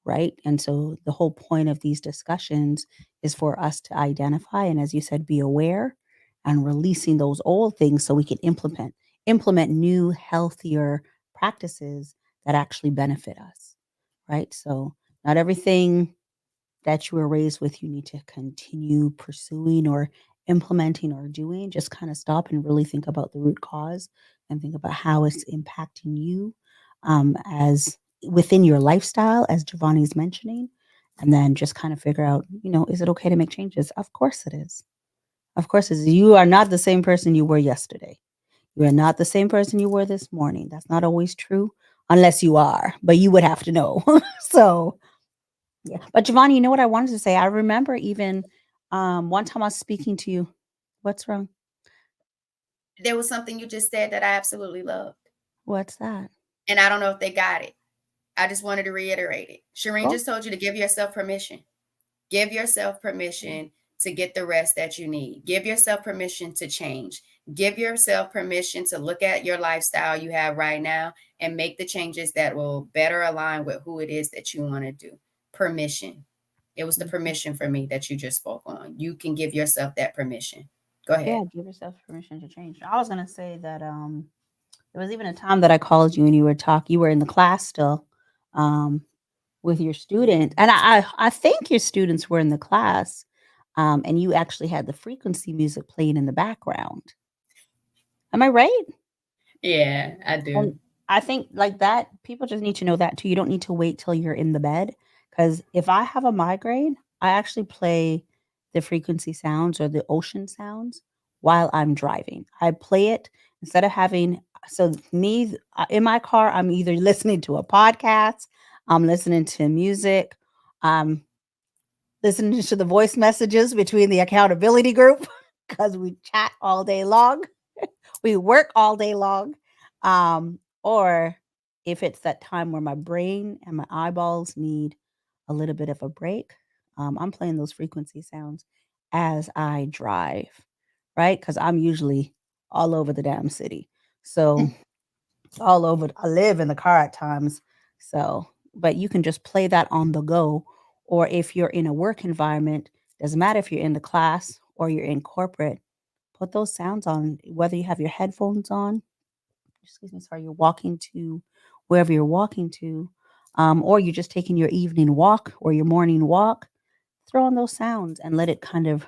right? And so the whole point of these discussions is for us to identify and, as you said, be aware and releasing those old things so we can implement new healthier practices that actually benefit us, right? So not everything that you were raised with, you need to continue pursuing or implementing or doing. Just kind of stop and really think about the root cause and think about how it's impacting you as within your lifestyle, as Giovanni's mentioning. And then just kind of figure out, is it okay to make changes? Of course it is. Of course it is. You are not the same person you were yesterday. You are not the same person you were this morning. That's not always true. unless you are, but you would have to know. So, yeah. But Giovanni, you know what I wanted to say? I remember even one time I was speaking to you. What's wrong? There was something you just said that I absolutely loved. What's that? And I don't know if they got it. I just wanted to reiterate it. Shireen Go. just told you to give yourself permission. Give yourself permission to get the rest that you need. Give yourself permission to change. Give yourself permission to look at your lifestyle you have right now and make the changes that will better align with who it is that you want to do. Permission. It was the Mhm. permission for me that you just spoke on. You can give yourself that permission. Go ahead. Yeah, give yourself permission to change. I was gonna say that there was even a time that I called you and you were in the class still, um, with your student, and I think your students were in the class, and you actually had the frequency music playing in the background. Am I right? Yeah, I do. And I think like that, people just need to know that too. You don't need to wait till you're in the bed. Because if I have a migraine, I actually play the frequency sounds or the ocean sounds while I'm driving. I play it instead of having, so me in my car, I'm either listening to a podcast, I'm listening to music, I'm listening to the voice messages between the accountability group because we chat all day long, we work all day long. Or if it's that time where my brain and my eyeballs need a little bit of a break, I'm playing those frequency sounds as I drive, right? Because I'm usually all over the damn city. So all over, I live in the car at times. So, but you can just play that on the go. Or if you're in a work environment, doesn't matter if you're in the class or you're in corporate, put those sounds on, whether you have your headphones on, excuse me, sorry, you're walking to wherever you're walking to, or you're just taking your evening walk or your morning walk, throw on those sounds and let it kind of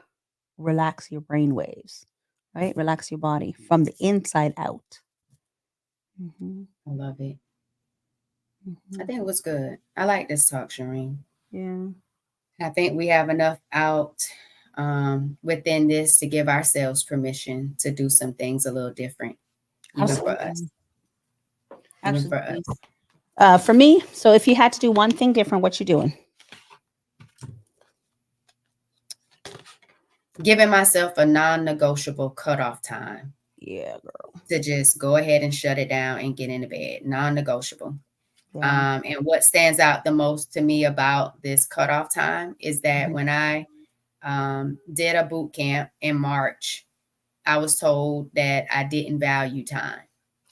relax your brain waves, right? Relax your body from the inside out. Hmm. I love it. I Hmm. think it was good. I like this talk, Shireen. Yeah, I think we have enough out within this to give ourselves permission to do some things a little different, even for us. absolutely. Even for Absolutely. us. For me, so if you had to do one thing different, what you doing? Giving myself a non negotiable cutoff time Yeah, girl. to just go ahead and shut it down and get into bed. Non negotiable. Yeah. And what stands out the most to me about this cutoff time is that Mhm. when I did a boot camp in March, I was told that I didn't value time.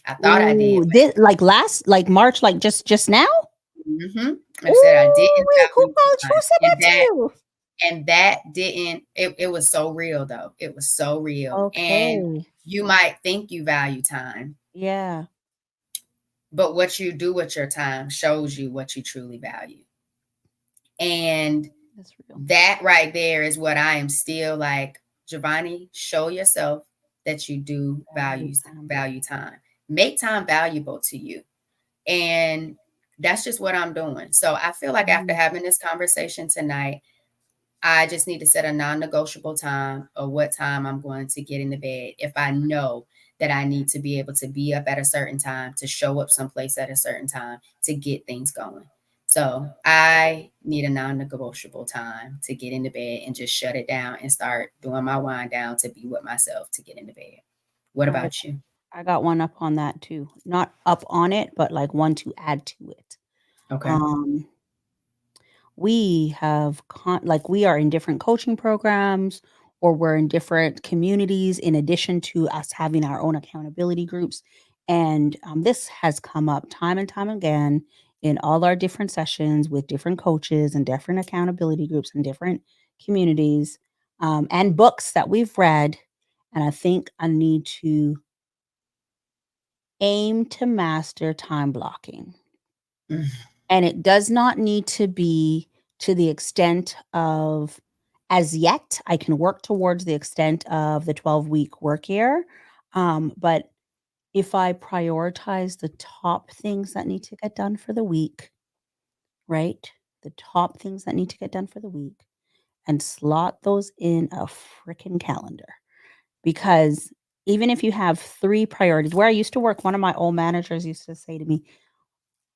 I thought I did, Ooh, this like last like March, like just now? but I said I Ooh, didn't wait, who value called who time, said that to you? and that didn't. It was so real though. It was so real, and Okay. you might think you value time, Yeah, but what you do with your time shows you what you truly value. And that's real. that right there is what I am still like, Giovanni, show yourself that you do Value time. value time. Make time valuable to you. And that's just what I'm doing. So I feel like after Mhm. having this conversation tonight, I just need to set a non-negotiable time of what time I'm going to get in the bed. If I know that I need to be able to be up at a certain time, to show up someplace at a certain time, to get things going. So I need a non-negotiable time to get into bed and just shut it down and start doing my wind down to be with myself to get into bed. What All right. about you? I got one up on that too. Not up on it, but like one to add to it. Okay. Um, we have like we are in different coaching programs or we're in different communities in addition to us having our own accountability groups, and this has come up time and time again in all our different sessions with different coaches and different accountability groups and different communities, and books that we've read. And I think I need to aim to master time blocking. Mm. And it does not need to be to the extent of, as yet, I can work towards the extent of the 12-week work year. But if I prioritize the top things that need to get done for the week, right? The top things that need to get done for the week and slot those in a freaking calendar. Because even if you have three priorities, where I used to work, one of my old managers used to say to me,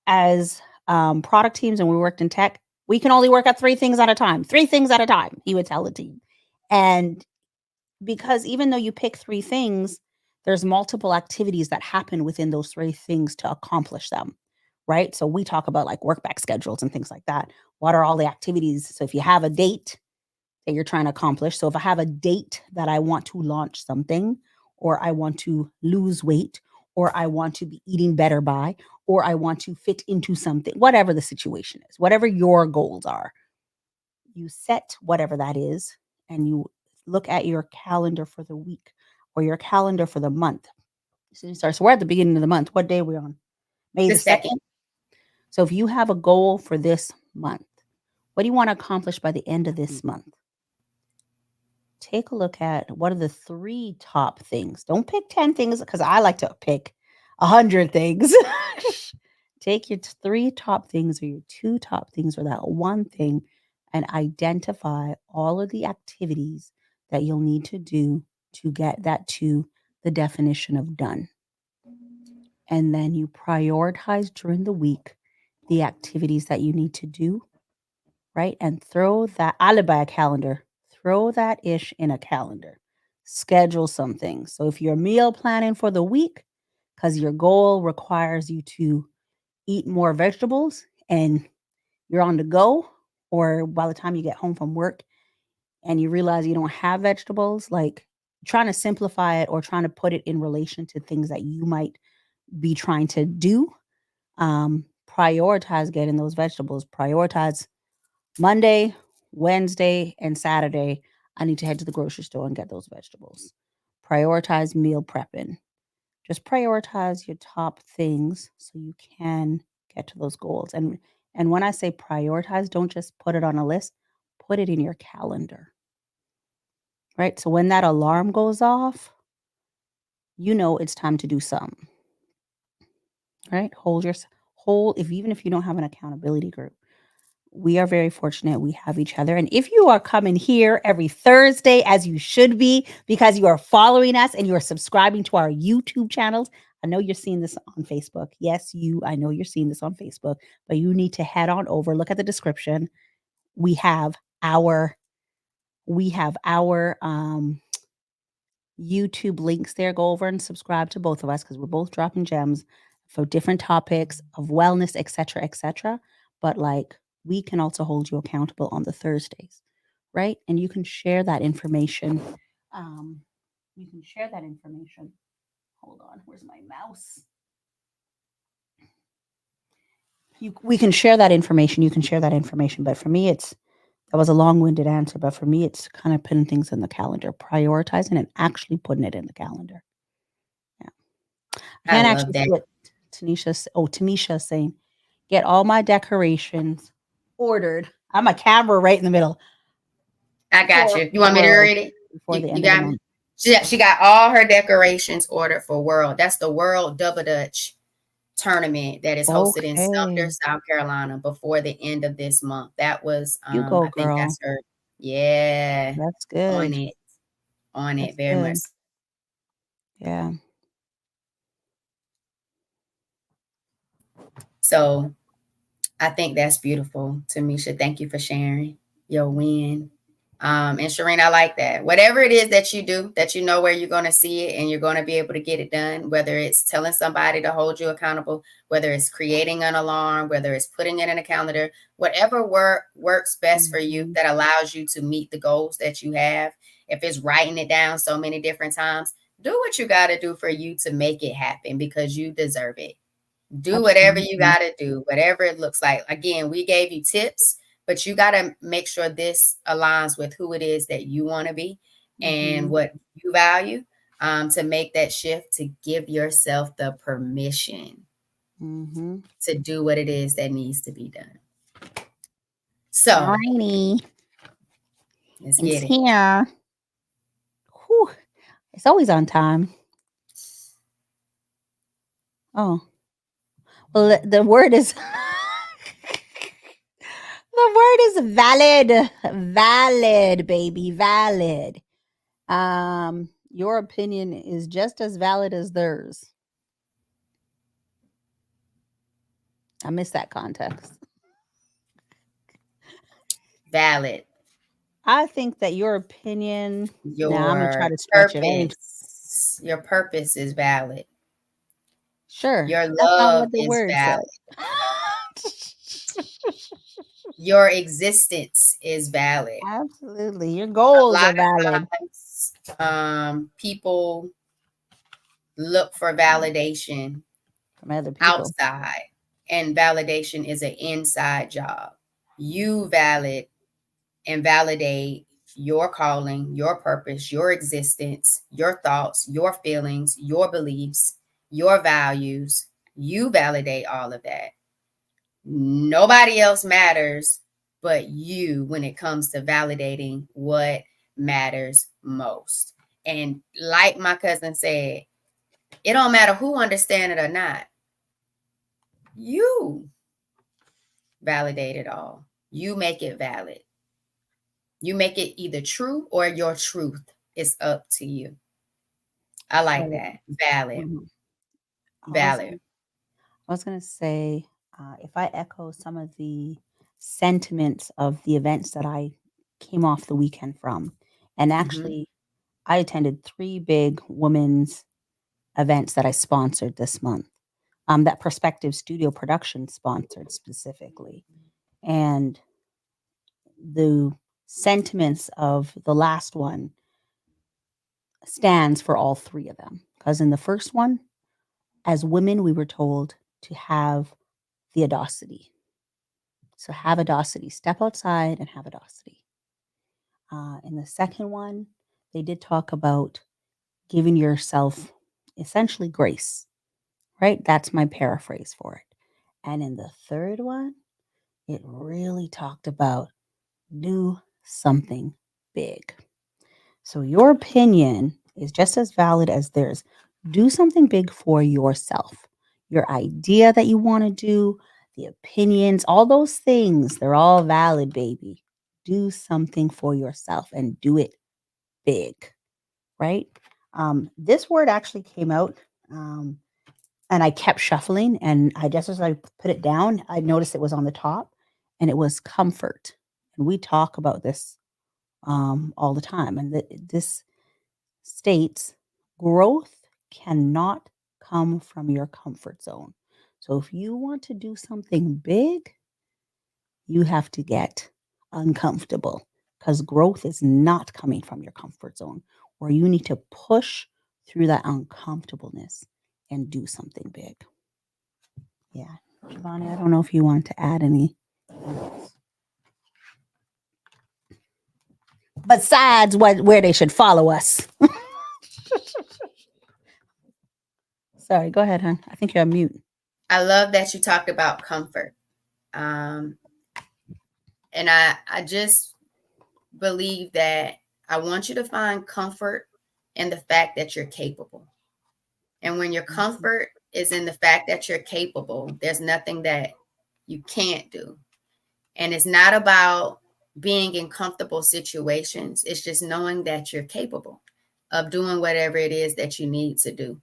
as product teams and we worked in tech, we can only work at three things at a time. Three things at a time, he would tell the team. And because even though you pick three things, there's multiple activities that happen within those three things to accomplish them. Right. So we talk about like work back schedules and things like that. What are all the activities? So if you have a date that you're trying to accomplish. So if I have a date that I want to launch something, or I want to lose weight, or I want to be eating better by, or I want to fit into something, whatever the situation is, whatever your goals are, you set whatever that is and you look at your calendar for the week or your calendar for the month. So you start, so we're at the beginning of the month. What day are we on? May The the second. 2nd. So if you have a goal for this month, what do you want to accomplish by the end of this month? Take a look at what are the three top things. Don't pick 10 things because I like to pick 100 things. Take your three top things or your two top things or that one thing and identify all of the activities that you'll need to do to get that to the definition of done. And then you prioritize during the week the activities that you need to do, right? And throw that alibi calendar, throw that ish in a calendar. Schedule something. So if you're meal planning for the week, because your goal requires you to eat more vegetables and you're on the go, or by the time you get home from work and you realize you don't have vegetables, like trying to simplify it or trying to put it in relation to things that you might be trying to do. Prioritize getting those vegetables. Prioritize Monday, Wednesday, and Saturday. I need to head to the grocery store and get those vegetables. Prioritize meal prepping. Just prioritize your top things so you can get to those goals. And when I say prioritize, don't just put it on a list, put it in your calendar. Right? So when that alarm goes off, you know it's time to do something. Right? Hold if even if you don't have an accountability group. We are very fortunate we have each other. And if you are coming here every Thursday, as you should be, because you are following us and you are subscribing to our YouTube channels, I know you're seeing this on Facebook. Yes, I know you're seeing this on Facebook, but you need to head on over, look at the description. We have our, we have our YouTube links there. Go over and subscribe to both of us because we're both dropping gems for different topics of wellness, etc., etc. But like we can also hold you accountable on the Thursdays, right? And you can share that information. Um, you can share that information. Hold on, where's my mouse? We can share that information. You can share that information. But for me, that was a long-winded answer. But for me, it's kind of putting things in the calendar, prioritizing and actually putting it in the calendar. Yeah. I I can't love actually that. see what Tamisha is saying. Get all my decorations ordered. I'm a camera right in the middle I got for you. You want me to World read it? before the You end of the got me? month. She got all her decorations ordered for World. That's the World Double Dutch tournament that is hosted in Sumter, Okay. South Carolina before the end of this month. That was You go, I think girl. that's her. Yeah. That's On good. it. On it That's very much. good. Yeah. So I think that's beautiful, Tamisha. Thank you for sharing your win. And Shireen, I like that. Whatever it is that you do, that you know where you're going to see it and you're going to be able to get it done, whether it's telling somebody to hold you accountable, whether it's creating an alarm, whether it's putting it in a calendar, whatever works best for you Mhm. that allows you to meet the goals that you have. If it's writing it down so many different times, do what you got to do for you to make it happen because you deserve it. Do whatever you Absolutely. got to do, whatever it looks like. Again, we gave you tips, but you got to make sure this aligns with who it is that you want to be and Mhm. what you value, to make that shift, to give yourself the permission Mhm. to do what it is that needs to be done. So Alrighty. let's It's get it. here. Whew. It's always on time. Oh. Well, the word is the word is valid. Valid, baby, valid. Your opinion is just as valid as theirs. I miss that context. Valid. I think that your opinion. Now I'm gonna try Your to stretch it. I ain't purpose is valid. sure. Your That's not love what the is word said. valid. Your existence is valid. Absolutely. Your A goals lot are valid of times, people look for validation from other people. outside, and validation is an inside job. You valid and validate your calling, your purpose, your existence, your thoughts, your feelings, your beliefs, your values. You validate all of that. Nobody else matters but you when it comes to validating what matters most. And like my cousin said, it don't matter who understand it or not. You validate it all. You make it valid. You make it either true or your truth is up to you. I like So that. Valid. mhm. I was Valid. I was gonna say, if I echo some of the sentiments of the events that I came off the weekend from, and Mm-hmm. actually I attended 3 big women's events that I sponsored this month, that Perspective Studio Production sponsored specifically. And the sentiments of the last one stands for all 3 of them. Because in the first one, as women, we were told to have the audacity. So have audacity, step outside and have audacity. In the second one, they did talk about giving yourself essentially grace, right? That's my paraphrase for it. And in the third one, it really talked about do something big. So your opinion is just as valid as theirs. Do something big for yourself. Your idea that you want to do, the opinions, all those things, they're all valid, baby. Do something for yourself and do it big, right? This word actually came out, and I kept shuffling, and I just as I put it down, I noticed it was on the top, and it was comfort. And we talk about this all the time, and this states growth cannot come from your comfort zone. So if you want to do something big, you have to get uncomfortable because growth is not coming from your comfort zone, or you need to push through that uncomfortableness and do something big. Yeah. Giovanni, I don't know if you want to add any besides what where they should follow us. Sorry, go ahead, hon. I think you're on mute. I love that you talked about comfort. Um, and I just believe that I want you to find comfort in the fact that you're capable. And when your comfort is in the fact that you're capable, there's nothing that you can't do. And it's not about being in comfortable situations, it's just knowing that you're capable of doing whatever it is that you need to do.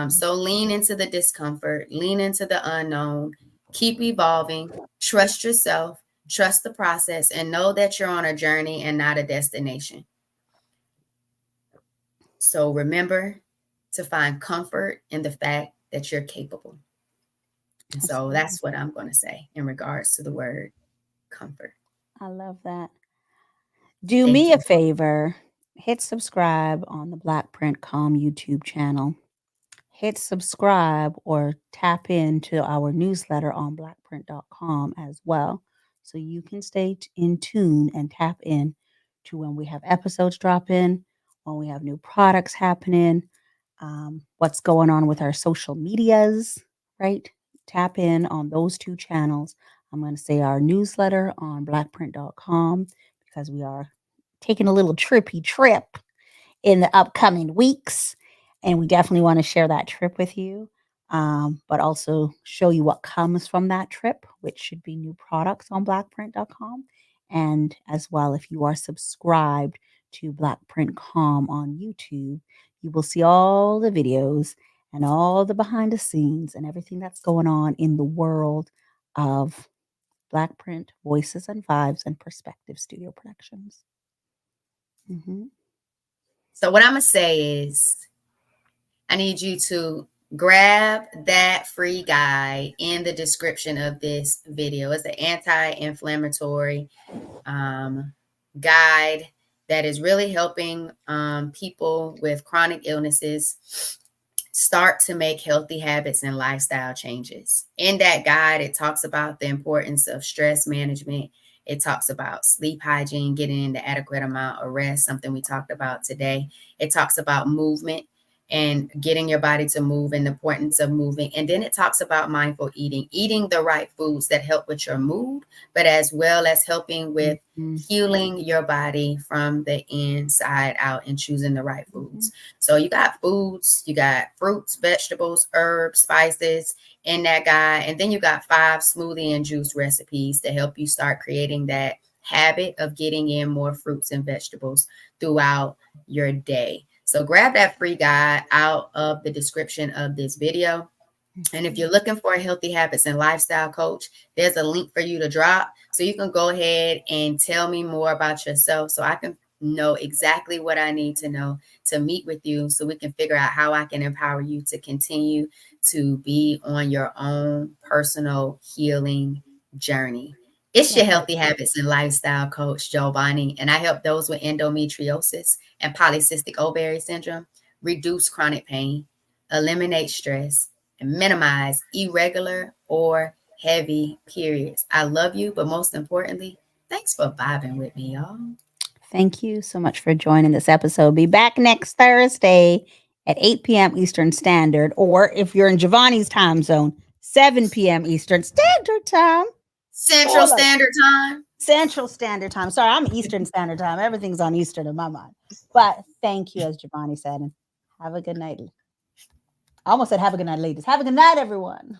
So lean into the discomfort, lean into the unknown, keep evolving, trust yourself, trust the process, and know that you're on a journey and not a destination. So remember to find comfort in the fact that you're capable. And so Absolutely. that's what I'm going to say in regards to the word comfort. I love that. Do Thank me a you. favor, hit subscribe on the Black Print Com YouTube channel. Hit subscribe or tap into our newsletter on blackprint.com as well. So you can stay in tune and tap in to when we have episodes drop in, when we have new products happening, what's going on with our social medias, right? Tap in on those 2 channels. I'm going to say our newsletter on blackprint.com because we are taking a little trippy trip in the upcoming weeks. And we definitely want to share that trip with you, but also show you what comes from that trip, which should be new products on blackprint.com. And as well, if you are subscribed to Blackprint.com on YouTube, you will see all the videos and all the behind the scenes and everything that's going on in the world of Black Print Voices and Vibes and Perspective Studio Productions. Mhm. So what I'm gonna say is I need you to grab that free guide in the description of this video. It's an anti-inflammatory guide that is really helping people with chronic illnesses start to make healthy habits and lifestyle changes. In that guide, it talks about the importance of stress management. It talks about sleep hygiene, getting in the adequate amount of rest, something we talked about today. It talks about movement and getting your body to move and the importance of moving. And then it talks about mindful eating, eating the right foods that help with your mood, but as well as helping with Mhm. healing your body from the inside out and choosing the right foods. Mhm. So you got foods, you got fruits, vegetables, herbs, spices in that guide. And then you got 5 smoothie and juice recipes to help you start creating that habit of getting in more fruits and vegetables throughout your day. So grab that free guide out of the description of this video. And if you're looking for a healthy habits and lifestyle coach, there's a link for you to drop. So you can go ahead and tell me more about yourself so I can know exactly what I need to know to meet with you so we can figure out how I can empower you to continue to be on your own personal healing journey. It's your Right. healthy habits and lifestyle coach, Giovanni, and I help those with endometriosis and polycystic ovary syndrome reduce chronic pain, eliminate stress, and minimize irregular or heavy periods. I love you, but most importantly, thanks for vibing with me, y'all. Thank you so much for joining this episode. Be back next Thursday at 8 p.m. Eastern Standard, or if you're in Giovanni's time zone, 7 p.m. Eastern Standard Time. Central All of Standard Time. Central Standard Time. Sorry, I'm Eastern Standard Time. Everything's on Eastern in my mind. But thank you, as Giovanni said, and have a good night. I almost said have a good night, ladies. Have a good night, everyone.